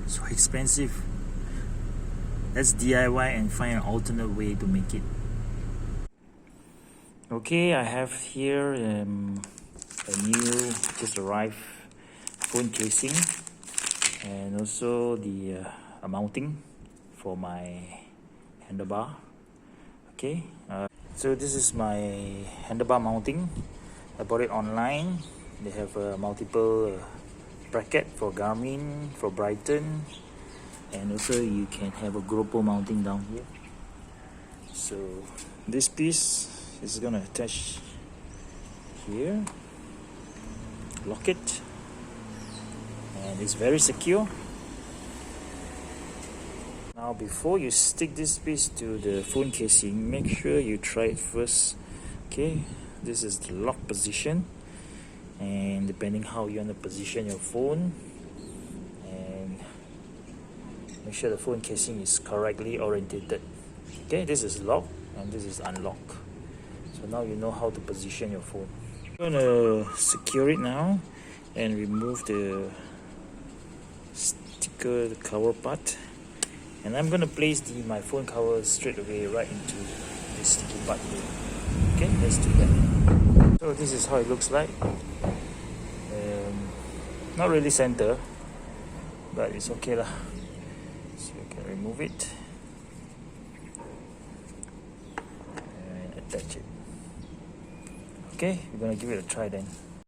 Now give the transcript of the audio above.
so expensive. Let's DIY and find an alternate way to make it. Okay, I have here a new just arrived phone casing, and also the mounting for my handlebar. Okay, so this is my handlebar mounting. I bought it online. They have multiple bracket for Garmin, for Brighton, and also you can have a GoPro mounting down here. So this piece is gonna attach here, lock it, and it's very secure. Now before you stick this piece to the phone casing, make sure you try it first. Okay, this is the lock position, and depending how you want to position your phone, and make sure the phone casing is correctly orientated. Okay, this is lock and this is unlock. So now you know how to position your phone. I'm gonna secure it now and remove the sticker, the cover part, and I'm gonna place my phone cover straight away right into this sticky part here. Okay, let's do that. So this is how it looks like. Not really center, but it's okay lah. So you can remove it and attach it. Okay, we're gonna give it a try then.